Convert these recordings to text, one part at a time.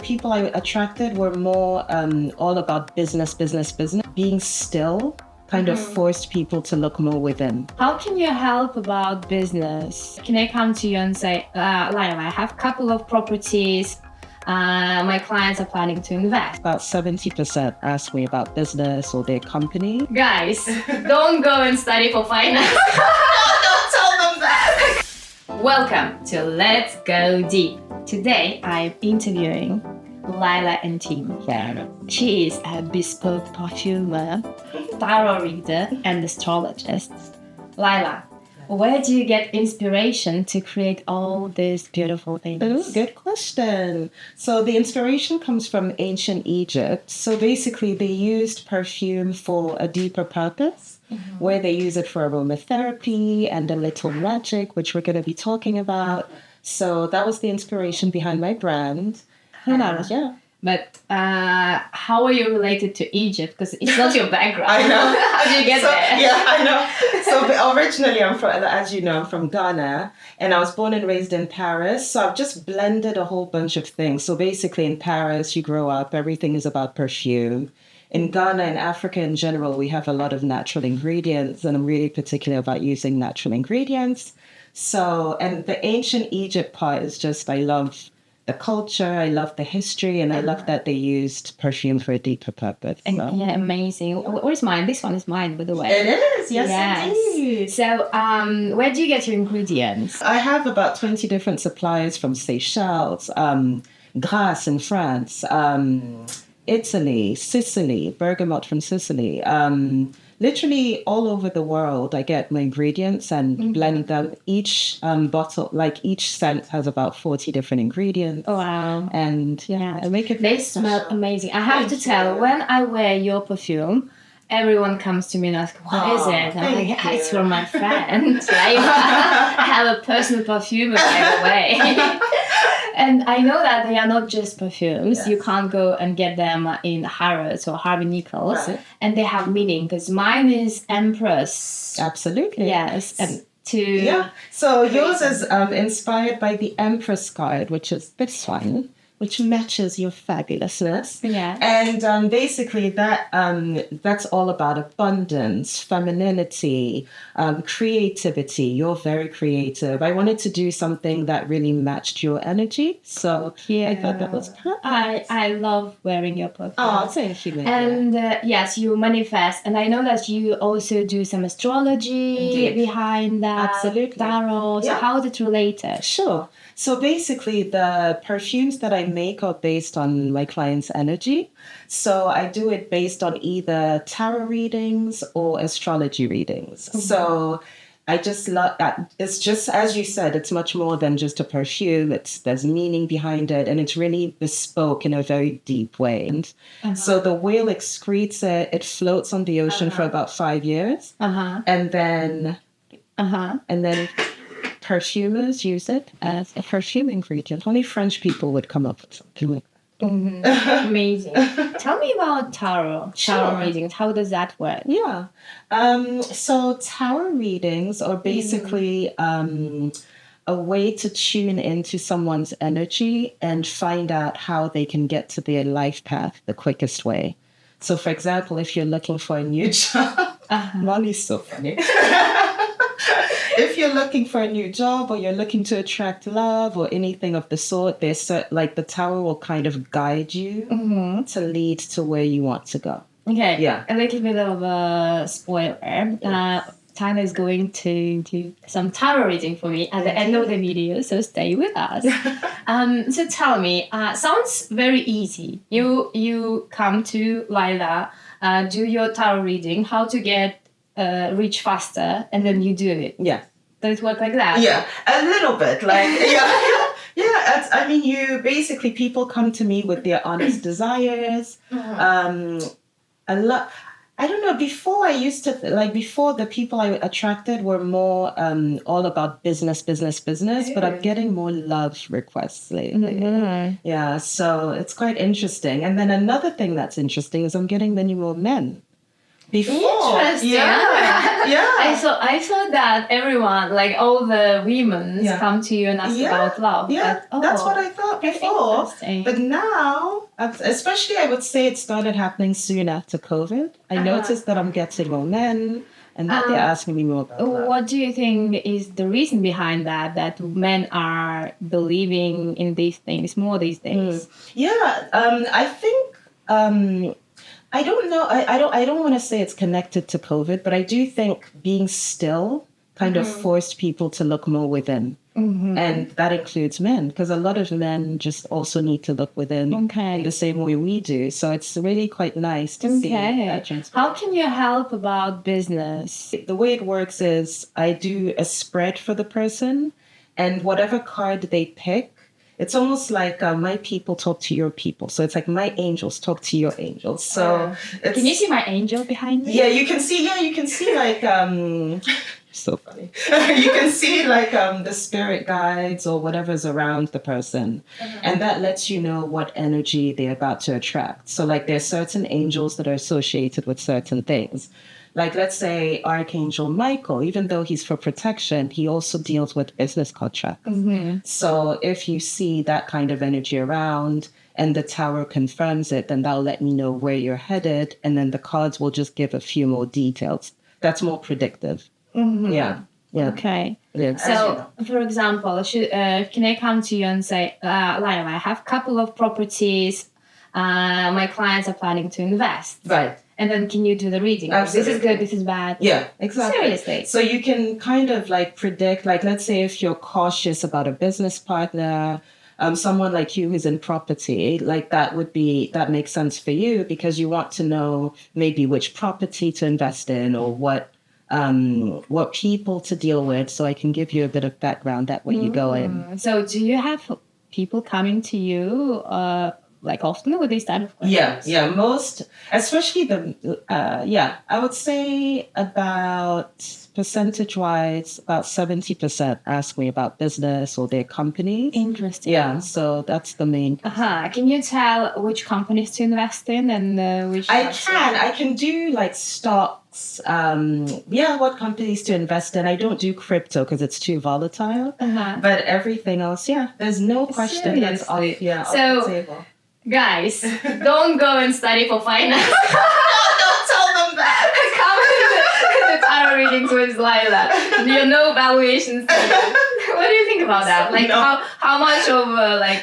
people I attracted were more all about business. Being still kind of forced people to look more within. How can you help about business? Can I come to you and say, Laila, I have a couple of properties. My clients are planning to invest. About 70% ask me about business or their company. Guys, don't go and study for finance. Don't tell them that. Welcome to Let's Go Deep. Today, I'm interviewing Laila and team. Yeah. She is a bespoke perfumer, tarot reader, and astrologist. Laila, where do you get inspiration to create all these beautiful things? Ooh, good question. So the inspiration comes from ancient Egypt. So basically they used perfume for a deeper purpose, where they use it for aromatherapy and a little magic, which we're going to be talking about. So that was the inspiration behind my brand. Yeah. But how are you related to Egypt? Because it's not your background. I know. How did you get there? Yeah, I know. So originally, I'm from, as you know, I'm from Ghana, and I was born and raised in Paris. So I've just blended a whole bunch of things. So basically, in Paris, you grow up, everything is about perfume. In Ghana and Africa in general, we have a lot of natural ingredients, and I'm really particular about using natural ingredients. So, and the ancient Egypt part is just, I love the culture, I love the history, and I love that they used perfume for a deeper purpose. So. Yeah, amazing. Where's mine? This one is mine, by the way. It is, yes. Indeed. So, where do you get your ingredients? I have about 20 different suppliers from Seychelles, Grasse in France, Italy, Sicily, bergamot from Sicily. Literally all over the world, I get my ingredients and blend them. Each bottle, like each scent has about 40 different ingredients. Oh, wow. And I make it. They smell amazing. I have to tell, when I wear your perfume, everyone comes to me and asks, what is it? And I'm like, yeah, it's from my friend. I have a personal perfumer, by the way. And I know that they are not just perfumes. Yes. You can't go and get them in Harrods or Harvey Nichols. Right. And they have meaning, because mine is Empress. Absolutely. Yes. And so yours is inspired by the Empress card, which is this one, which matches your fabulousness. Yeah. And basically that's all about abundance, femininity, creativity. You're very creative. I wanted to do something that really matched your energy. So I thought that was perfect. I love wearing your perfume. Oh, thank you. And yes, you manifest. And I know that you also do some astrology behind that. Absolutely. Tarot. So how is it related? Sure. So basically, the perfumes that I make are based on my client's energy. So I do it based on either tarot readings or astrology readings. Mm-hmm. So I just love that. It's just, as you said, it's much more than just a perfume. There's meaning behind it, and it's really bespoke in a very deep way. And so the whale excretes it. It floats on the ocean for about 5 years. And then perfumers use it as a perfume ingredient. Only French people would come up with something like that. Amazing. Tell me about tarot readings. How does that work? Yeah. So tarot readings are basically a way to tune into someone's energy and find out how they can get to their life path the quickest way. So, for example, if you're looking for a new job, Molly's so funny. If you're looking for a new job or you're looking to attract love or anything of the sort, the tarot will kind of guide you to lead to where you want to go. Okay. Yeah. A little bit of a spoiler. Tyler is going to do some tarot reading for me at the end of the video, so stay with us. So tell me, sounds very easy. You come to Laila, do your tarot reading, how to get rich faster, and then you do it. Yeah. Does it work like that? Yeah, a little bit. I mean, people come to me with their honest desires. I don't know, before I used to, before the people I attracted were more all about business, but I'm getting more love requests lately. Yeah, so it's quite interesting. And then another thing that's interesting is I'm getting many more men before. Interesting. Yeah. I saw that everyone, like all the women, come to you and ask about love. Yeah, but, that's what I thought before. Interesting. But now, especially I would say it started happening soon after COVID. I noticed that I'm getting more men and that they're asking me more about love. What do you think is the reason behind that men are believing in these things more these days? I think I don't know. I don't want to say it's connected to COVID, but I do think being still kind of forced people to look more within. And that includes men, because a lot of men just also need to look within in the same way we do. So it's really quite nice to see that transformation. How can you help about business? The way it works is I do a spread for the person, and whatever card they pick, it's almost like my people talk to your people. So it's like my angels talk to your angels. So can you see my angel behind me? Yeah, you can see like so funny. You can see like the spirit guides or whatever's around the person. And that lets you know what energy they're about to attract. So like there's certain angels that are associated with certain things. Like, let's say Archangel Michael, even though he's for protection, he also deals with business contracts. So if you see that kind of energy around and the tower confirms it, then that'll let me know where you're headed. And then the cards will just give a few more details. That's more predictive. Yeah. Okay. Yeah. So, for example, can I come to you and say, Laila, I have a couple of properties. My clients are planning to invest. Right. And then can you do the reading? Absolutely. This is good, this is bad. Yeah, exactly. Seriously. So you can kind of like predict, like, let's say if you're cautious about a business partner, someone like you who's in property, like that makes sense for you because you want to know maybe which property to invest in or what people to deal with. So I can give you a bit of background that way you go in. So do you have people coming to you like often with these type of questions? Yeah. Most, especially I would say about percentage-wise, about 70% ask me about business or their companies. Interesting. Yeah, so that's the main. Can you tell which companies to invest in and which? I can do like stocks. What companies to invest in. I don't do crypto because it's too volatile. But everything else, there's no question that's off the table. Guys, don't go and study for finance. Don't tell them that. Come to the tarot readings with Laila. You're no valuation student. What do you think about that? Like how much of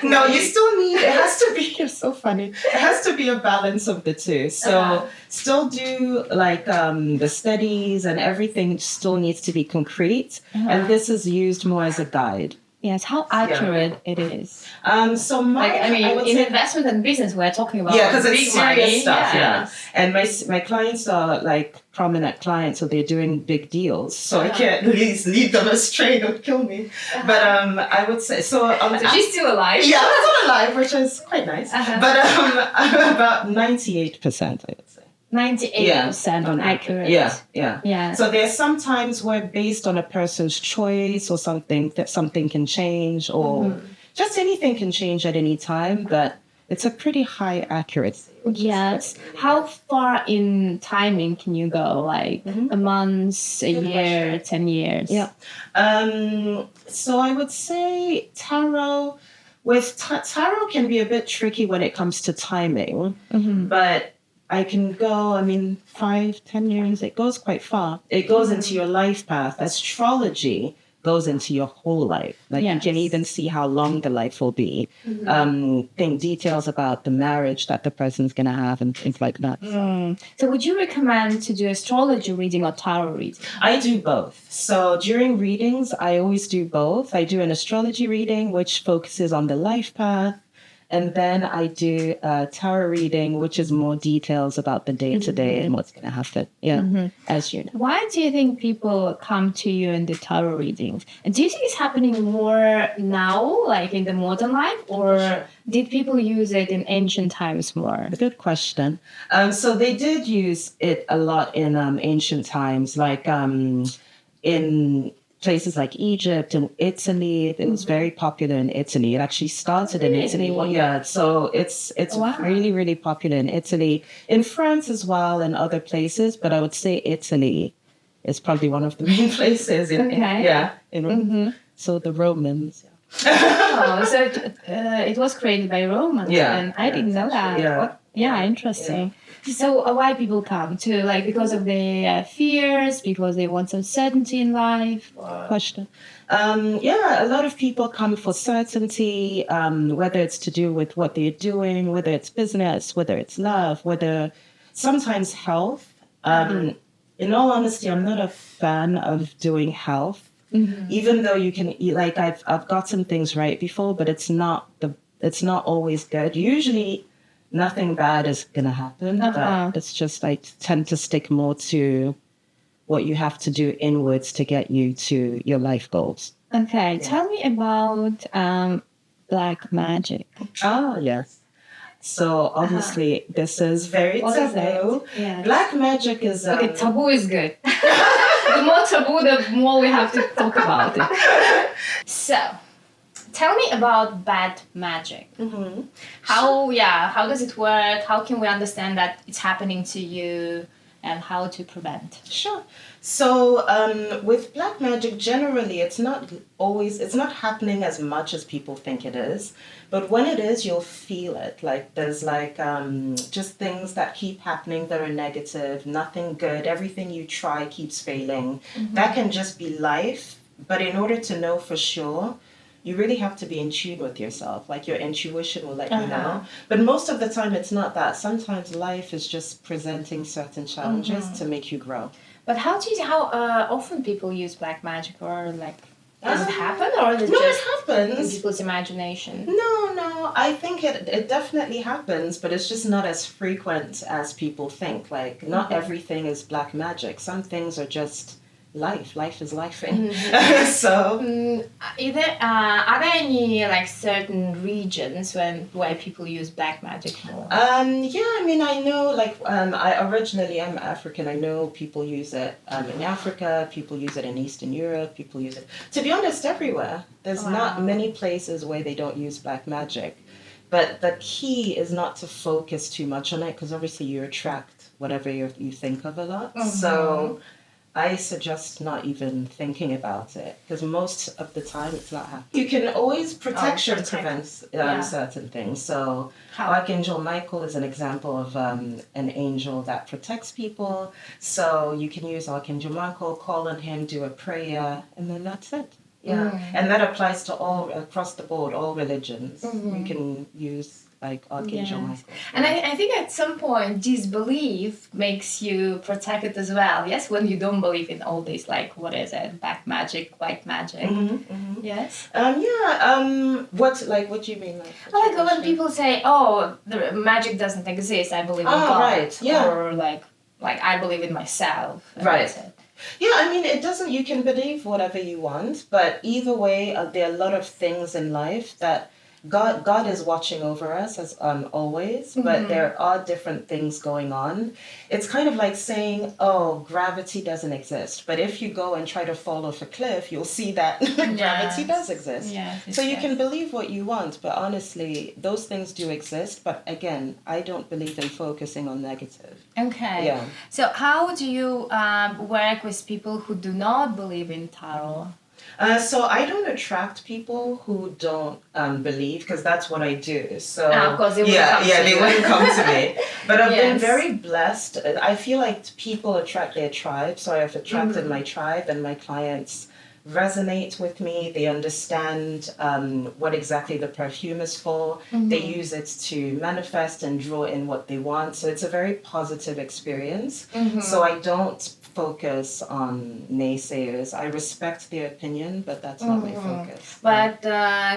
No, you still need. It has to be. You're so funny. It has to be a balance of the two. So still do like the studies and everything. Still needs to be concrete, and this is used more as a guide. Yes, how accurate it is. So in investment and business, we're talking about because it's big serious money stuff. Yeah, and my clients are like prominent clients, so they're doing big deals. So I can't lead them astray; they'll kill me. But I would say so. She's still alive. Yeah, I'm still alive, which is quite nice. But about 98%, I would say. 98% accurate. Yeah. So there's sometimes where based on a person's choice or something that something can change or just anything can change at any time, but it's a pretty high accuracy. Yes. How far in timing can you go? Like a month, a year, 10 years? Yeah. So I would say tarot can be a bit tricky when it comes to timing, but I can go, 5-10 years, it goes quite far. It goes into your life path. Astrology goes into your whole life. Like you can even see how long the life will be. Think details about the marriage that the person's going to have and things like that. So would you recommend to do astrology reading or tarot reading? I do both. So during readings, I always do both. I do an astrology reading, which focuses on the life path. And then I do a tarot reading, which is more details about the day-to-day and what's going to happen. Yeah, as you know. Why do you think people come to you in the tarot readings? And do you think it's happening more now, like in the modern life? Or did people use it in ancient times more? Good question. So they did use it a lot in ancient times, like in places like Egypt and Italy. It was very popular in Italy. It actually started in Italy. Well, yeah, so it's really, really popular in Italy, in France as well, and other places. But I would say Italy is probably one of the main places. So the Romans. Oh, so it was created by Romans. Yeah. And I didn't know that. Interesting. So why people come to, like, because of their fears, because they want some certainty in life? Question. A lot of people come for certainty, whether it's to do with what they're doing, whether it's business, whether it's love, whether sometimes health. In all honesty, I'm not a fan of doing health, even though you can eat. Like I've gotten things right before, but it's not always good. Usually, nothing bad is gonna happen. But it's just I tend to stick more to what you have to do inwards to get you to your life goals. Okay, tell me about black magic. Ah, yes. So obviously this is very taboo. Yes. Black magic is Okay, taboo is good. The more taboo, the more we have to talk about it. So, tell me about bad magic. How does it work? How can we understand that it's happening to you, and how to prevent? Sure. So with black magic, generally, it's not happening as much as people think it is. But when it is, you'll feel it. Like there's just things that keep happening that are negative, nothing good. Everything you try keeps failing. That can just be life. But in order to know for sure, you really have to be in tune with yourself. Like your intuition will let you know. But most of the time, it's not that. Sometimes life is just presenting certain challenges to make you grow. But how often people use black magic, or like, does it happen, or is it it just happens in people's imagination? No. I think it definitely happens, but it's just not as frequent as people think. Like, not everything is black magic. Some things are just life. Life is life. So, Are there any like certain regions where people use black magic more? I know, like, I'm African. I know people use it in Africa, people use it in Eastern Europe, people use it, to be honest, everywhere. There's not many places where they don't use black magic. But the key is not to focus too much on it, because obviously you attract whatever you think of a lot. So I suggest not even thinking about it, because most of the time it's not happening. You can always protection prevent certain things. So Archangel Michael is an example of an angel that protects people. So you can use Archangel Michael, call on him, do a prayer, and then that's it. And that applies to all, across the board, all religions. You can use like Archangel Michael. And I think at some point disbelief makes you protected as well. Yes, when you don't believe in all this, like, what is it, black magic, white magic? Yes. What do you mean? Like when people say, "Oh, the magic doesn't exist. I believe in God," right. Yeah. Or like I believe in myself. Right. Yeah, I mean, it doesn't. You can believe whatever you want, but either way, there are a lot of things in life that God is watching over us, as always, but there are different things going on. It's kind of like saying, oh, gravity doesn't exist. But if you go and try to fall off a cliff, you'll see that gravity does exist. So you can believe what you want, but honestly, those things do exist. But again, I don't believe in focusing on negative. Okay. Yeah. So how do you work with people who do not believe in tarot? So I don't attract people who don't believe, because that's what I do. So of course, they wouldn't come to me. But I've been very blessed. I feel like people attract their tribe. So I've attracted my tribe, and my clients resonate with me. They understand what exactly the perfume is for. They use it to manifest and draw in what they want. So it's a very positive experience. So I don't focus on naysayers. I respect their opinion, but that's not my focus. But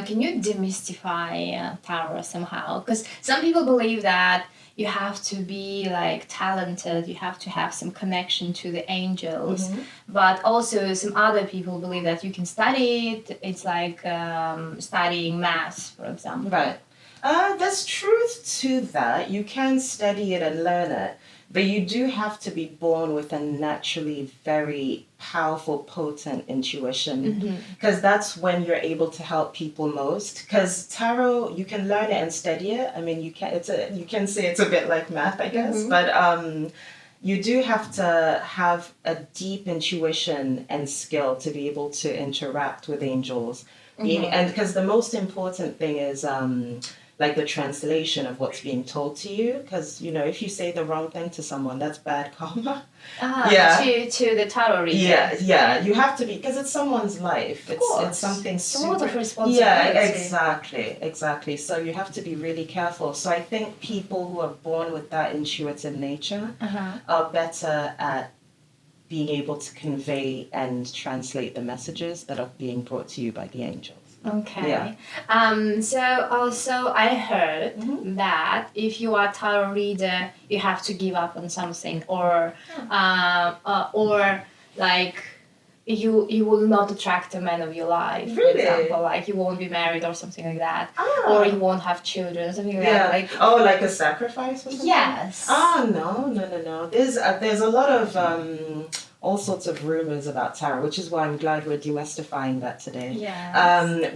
can you demystify tarot somehow? Because some people believe that you have to be like talented, you have to have some connection to the angels, but also some other people believe that you can study it. It's like studying maths, for example. Right. There's truth to that. You can study it and learn it, but you do have to be born with a naturally very powerful, potent intuition, because that's when you're able to help people most. Because tarot, you can learn it and study it. I mean, you can say it's a bit like math, I guess, but you do have to have a deep intuition and skill to be able to interact with angels. And because the most important thing is like the translation of what's being told to you, because if you say the wrong thing to someone, that's bad karma. To the tarot reader. Yeah, you have to be, because it's someone's life. It's something super. A lot of responsibility. Yeah, exactly. So you have to be really careful. So I think people who are born with that intuitive nature are better at being able to convey and translate the messages that are being brought to you by the angels. Okay. Yeah. So also I heard that if you are a tarot reader, you have to give up on something, or like you will not attract the man of your life. Really? For example, like you won't be married or something like that, or you won't have children, something like that. Like like a sacrifice or something. Yes. No. There's a lot of all sorts of rumors about tarot, which is why I'm glad we're demystifying that today. Yes.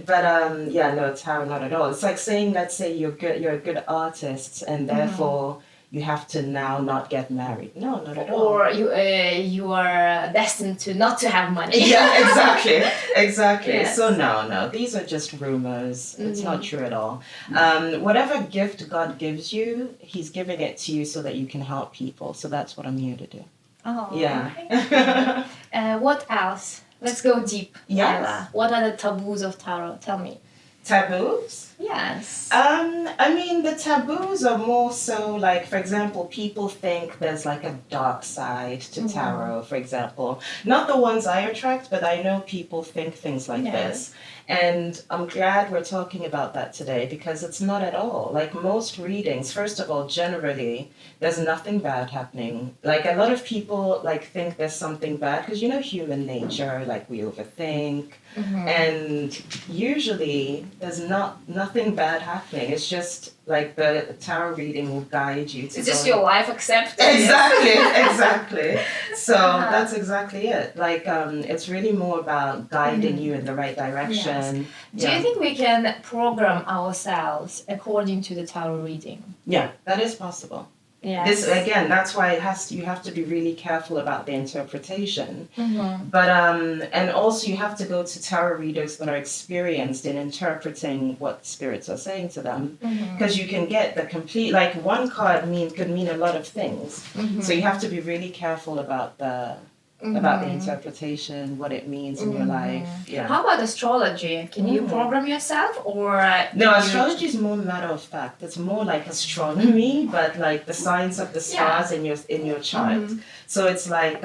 No, tarot, not at all. It's like saying, let's say you're a good artist, and therefore you have to now not get married. No, not at all. Or you are destined to not to have money. Yeah, exactly. Yes. So no, these are just rumors. It's not true at all. Whatever gift God gives you, He's giving it to you so that you can help people. So that's what I'm here to do. Oh. Yeah. What else? Let's go deep. Yes. Laila. What are the taboos of tarot? Tell me. Taboos? Yes. I mean, the taboos are more so like, for example, people think there's like a dark side to tarot, for example. Not the ones I attract, but I know people think things like this. And I'm glad we're talking about that today, because it's not at all. Like most readings, first of all, generally, there's nothing bad happening. Like a lot of people like think there's something bad, because human nature, like we overthink. And usually there's nothing bad happening. It's just like the tarot reading will guide you to it's just your life acceptance. Exactly. So that's exactly it. Like it's really more about guiding you in the right direction. Yes. Do you think we can program ourselves according to the tarot reading? Yeah, that is possible. Yes. This again, that's why you have to be really careful about the interpretation. But and also you have to go to tarot readers that are experienced in interpreting what spirits are saying to them, because you can get the complete, like one card could mean a lot of things. So you have to be really careful about the interpretation, what it means in your life. Yeah. How about astrology? Can you program yourself, or no? Astrology is more matter of fact. It's more like astronomy, but like the signs of the stars in your chart. So it's like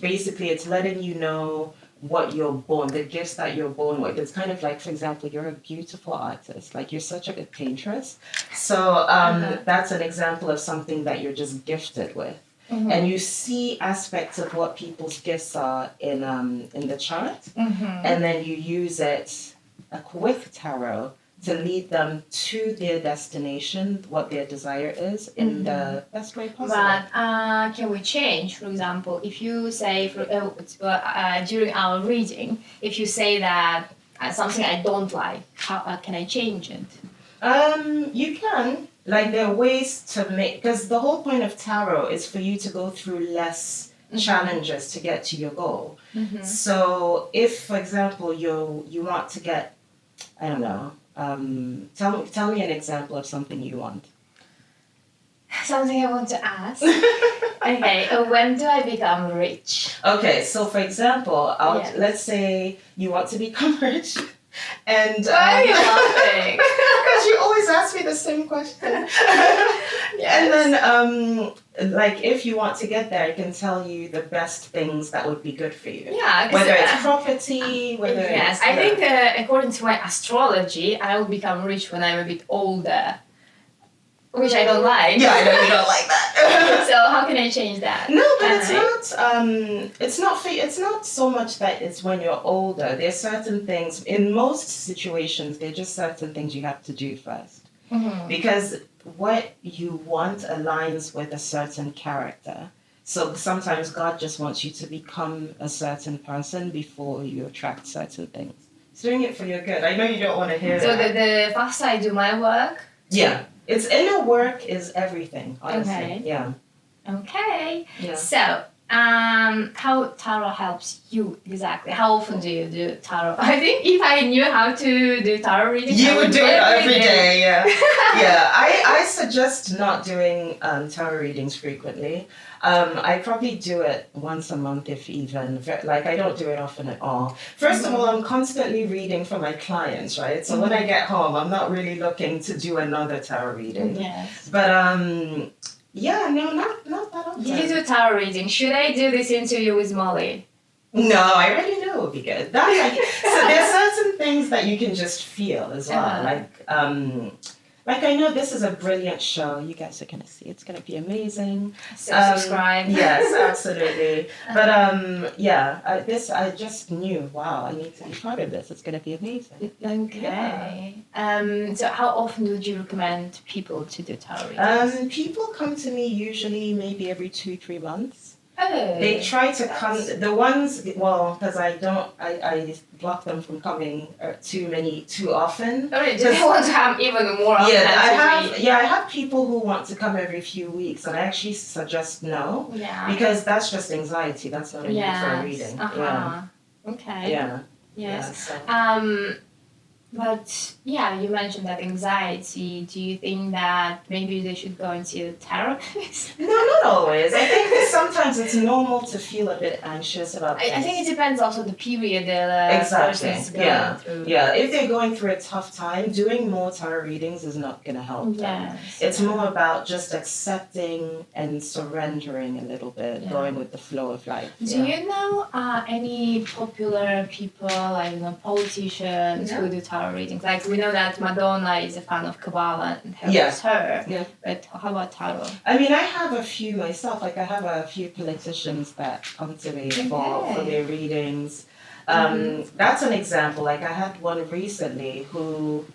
basically it's letting you know what you're born, the gifts that you're born with. It's kind of like, for example, you're a beautiful artist. Like you're such a good paintress. So that's an example of something that you're just gifted with. And you see aspects of what people's gifts are in the chart, and then you use it with tarot to lead them to their destination, what their desire is, in the best way possible. But can we change, for example, if you say during our reading, if you say that something I don't like, how can I change it? You can. Like there are ways to make, because the whole point of tarot is for you to go through less challenges to get to your goal. So if, for example, you want to get, I don't know, tell me an example of something you want. Something I want to ask. Okay, when do I become rich? Okay, so for example, let's say you want to become rich. And why are you laughing? Because you always ask me the same question. And then, like, if you want to get there, I can tell you the best things that would be good for you. Yeah. Whether it's property, whether it's... I think according to my astrology, I will become rich when I'm a bit older. Which I don't like. Yeah, I know you don't like that. So how can I change that? No, but it's not so much that it's when you're older. There's certain things, in most situations, there are just certain things you have to do first. because what you want aligns with a certain character. So sometimes God just wants you to become a certain person before you attract certain things. He's doing it for your good. I know you don't want to hear So that. the faster I do my work. Yeah. It's inner work is everything, honestly. Okay. Yeah. Okay. Yeah. So, how tarot helps you exactly? How often do you do tarot? I think if I knew how to do tarot reading, You I would do it every day, yeah. yeah. I suggest not doing tarot readings frequently. I probably do it once a month, if even. Like, I don't do it often at all. First of all, I'm constantly reading for my clients, right? So when I get home, I'm not really looking to do another tarot reading. Yes. But yeah, no, not that often. Did you do tarot reading? Should I do this interview with Molly? No, I already know it would be good. So there's certain things that you can just feel as well. Like I know this is a brilliant show. You guys are gonna see. It's gonna be amazing. So subscribe. Yes, absolutely. But I just knew. Wow, I need to be part of this. It's gonna be amazing. Okay. So how often would you recommend people to do tarot readings? People come to me usually maybe every 2-3 months. Oh, They try to come, the ones, well, because I block them from coming too often. Oh, really? Do they want to have even more often? I have people who want to come every few weeks, and I actually suggest no. Yeah. Because that's just anxiety, that's not a need for a reading. Okay. Yeah. Yes. Yeah, so. But yeah, you mentioned that anxiety. Do you think that maybe they should go and see a therapist? No, not always. I think sometimes it's normal to feel a bit anxious about things. I think it depends also the period the exactly. person's going through. Yeah, if they're going through a tough time, doing more tarot readings is not going to help them. It's more about just accepting and surrendering a little bit, going with the flow of life. Do you know any popular people, like politicians who do tarot readings? Like we know that Madonna is a fan of Kabbalah and helps her. Yeah. But how about tarot? I mean, I have a few myself. Like I have a few politicians that come to me for their readings. That's an example. Like I had one recently who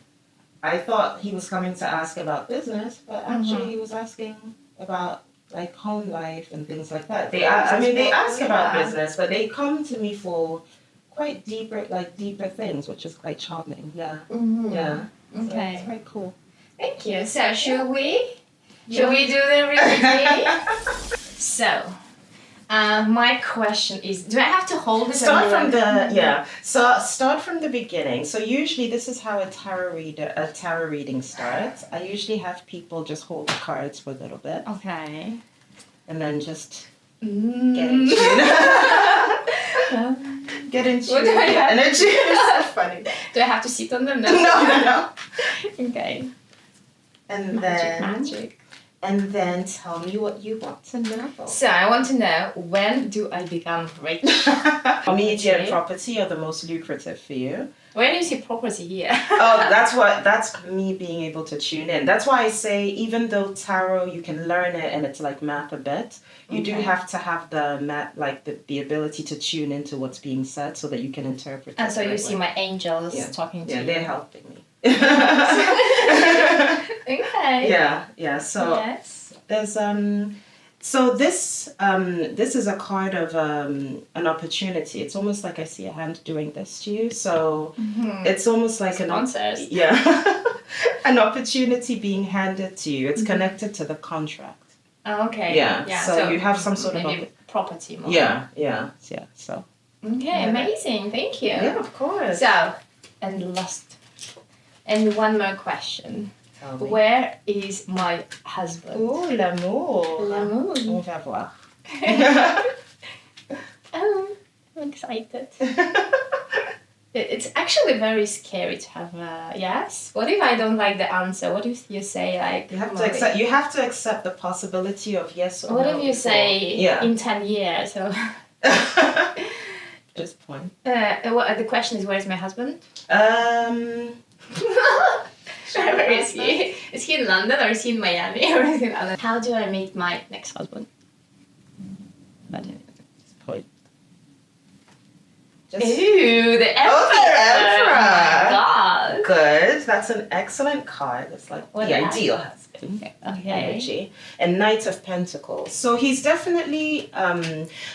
I thought he was coming to ask about business, but actually he was asking about like home life and things like that. They ask about business, but they come to me for quite deeper things, which is quite charming. Yeah. Yeah. Okay. So it's quite cool. Thank you. So should we do the reading? So, my question is: do I have to hold this? Start from the beginning. So usually this is how a tarot reading starts. I usually have people just hold the cards for a little bit. Okay. And then just get into the energy. It's so funny. Do I have to sit on them? No. Okay. And Magic. And then tell me what you want to know. So I want to know, when do I become rich? Media and property are the most lucrative for you. Where do you see property here? That's me being able to tune in. That's why I say, even though tarot, you can learn it and it's like math a bit, you do have to have the ability to tune into what's being said so that you can interpret it. And so you see my angels talking to you. Yeah, they're helping me. Okay. Yeah. So there's so this is a card of an opportunity. It's almost like I see a hand doing this to you. So it's almost like an opportunity being handed to you. It's connected to the contract. Oh, okay. Yeah. So you have some sort of property. More. Yeah. So. Okay. Amazing. Thank you. Yeah, of course. So, and one more question. Where is my husband? Oh, l'amour. L'amour. On va voir. I'm excited. It's actually very scary to have a yes. What if I don't like the answer? What if you say like... You have to accept the possibility of yes or what no. What if you say in 10 years? So just point. The question is, where is my husband? Where is he? Is he in London or is he in Miami or is he in London? How do I meet my next husband? Point. Ooh, the Emperor! Oh, the Emperor! Oh my god! card. Good. That's an excellent card. It's like What the else? ideal husband. Okay. Energy. And Knight of Pentacles. So he's definitely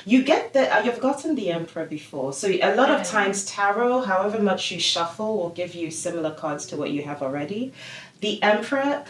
you've gotten the Emperor before. So a lot of times tarot, however much you shuffle, will give you similar cards to what you have already. The Emperor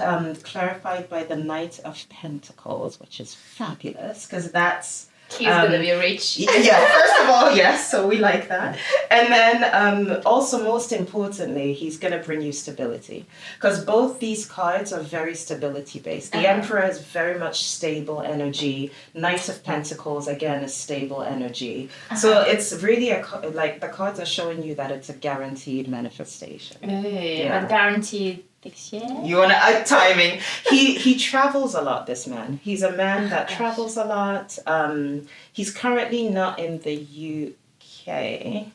clarified by the Knight of Pentacles, which is fabulous because that's He's gonna be rich. yeah, first of all, yes, so we like that. And then also, most importantly, he's going to bring you stability. Because both these cards are very stability based. The Emperor is very much stable energy. Knight of Pentacles, again, is stable energy. So it's really, like, the cards are showing you that it's a guaranteed manifestation. But guaranteed this year? You want to timing. He travels a lot, this man. He's a man that travels a lot. He's currently not in the UK.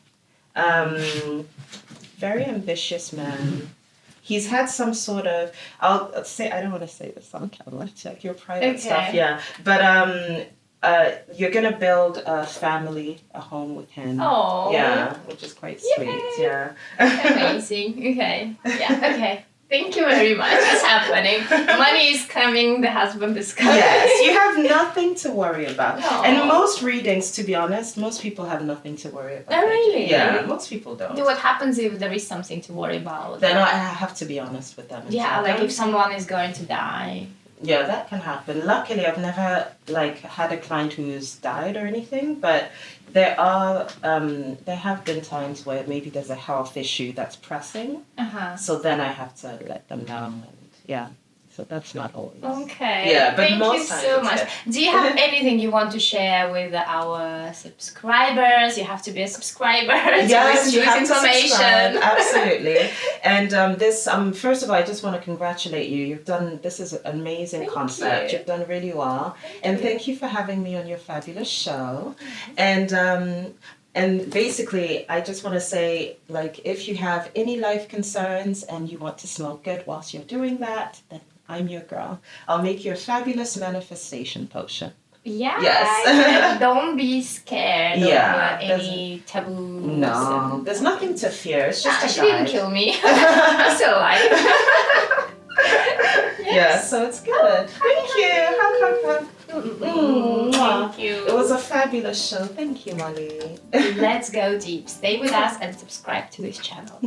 Very ambitious man. He's had some sort of, I'll say, I don't want to say this on camera, check your private stuff, yeah. But you're going to build a family, a home with him. Oh. Yeah, which is quite sweet, yeah. Amazing, okay. Yeah, okay. Thank you very much. It's happening. Money is coming, the husband is coming. Yes, you have nothing to worry about. No. And most readings, to be honest, most people have nothing to worry about. Oh, really? Yeah, most people don't. What happens if there is something to worry about? Then I have to be honest with them. Yeah, like if someone is going to die. Yeah, that can happen. Luckily, I've never had a client who's died or anything, but there have been times where maybe there's a health issue that's pressing. So then I have to let them know. And yeah, so that's not always. Okay. Yeah, but thank most you times so it's much. good. Do you have anything you want to share with our subscribers? You have to be a subscriber to Yes, you receive have information. to subscribe. Absolutely. And this, first of all, I just want to congratulate you. This is an amazing concept. You. You've done really well. Thank you for having me on your fabulous show. And basically, I just want to say, like, if you have any life concerns and you want to smell good whilst you're doing that, then I'm your girl. I'll make you a fabulous manifestation potion. Yeah. Yes. And don't be scared of any taboos. No, there's nothing to fear. It's just a she guide. didn't kill me. I'm still alive. Yeah, so it's good. Thank you. Hug. Thank you. It was a fabulous show. Thank you, Molly. Let's go deep. Stay with us and subscribe to this channel.